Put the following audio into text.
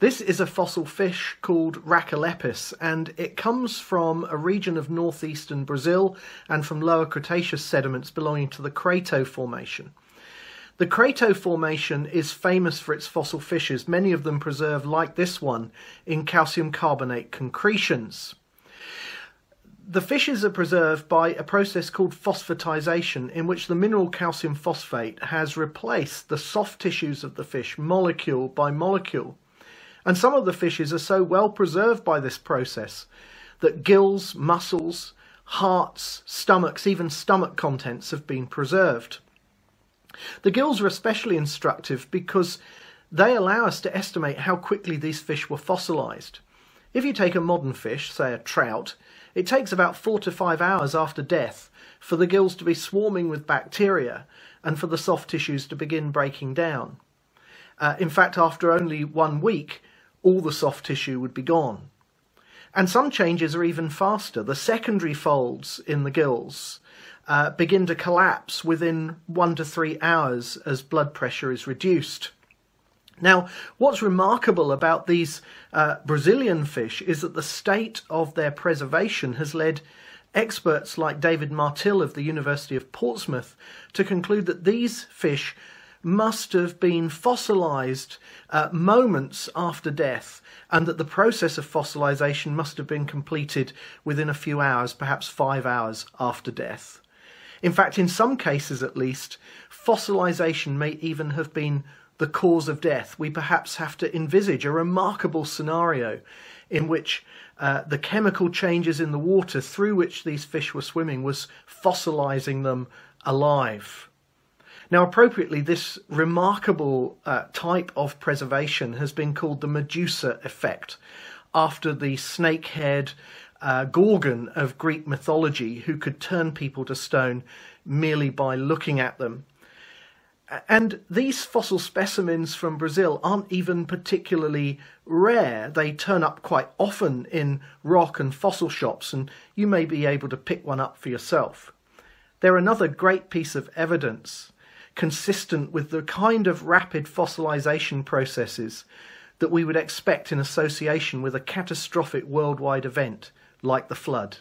This is a fossil fish called Rhacolepis, and it comes from a region of northeastern Brazil and from lower Cretaceous sediments belonging to the Crato Formation. The Crato Formation is famous for its fossil fishes, many of them preserved, like this one, in calcium carbonate concretions. The fishes are preserved by a process called phosphatization, in which the mineral calcium phosphate has replaced the soft tissues of the fish molecule by molecule. And some of the fishes are so well preserved by this process that gills, muscles, hearts, stomachs, even stomach contents have been preserved. The gills are especially instructive because they allow us to estimate how quickly these fish were fossilized. If you take a modern fish, say a trout, it takes about 4 to 5 hours after death for the gills to be swarming with bacteria and for the soft tissues to begin breaking down. In fact, after only 1 week, all the soft tissue would be gone. And some changes are even faster. The secondary folds in the gills begin to collapse within 1 to 3 hours as blood pressure is reduced. Now, what's remarkable about these Brazilian fish is that the state of their preservation has led experts like David Martill of the University of Portsmouth to conclude that these fish must have been fossilized moments after death, and that the process of fossilization must have been completed within a few hours, perhaps 5 hours after death. In fact, in some cases at least, fossilization may even have been the cause of death. We perhaps have to envisage a remarkable scenario in which the chemical changes in the water through which these fish were swimming was fossilizing them alive. Now, appropriately, this remarkable type of preservation has been called the Medusa effect, after the snake-haired Gorgon of Greek mythology, who could turn people to stone merely by looking at them. And these fossil specimens from Brazil aren't even particularly rare. They turn up quite often in rock and fossil shops, and you may be able to pick one up for yourself. They're another great piece of evidence consistent with the kind of rapid fossilization processes that we would expect in association with a catastrophic worldwide event like the flood.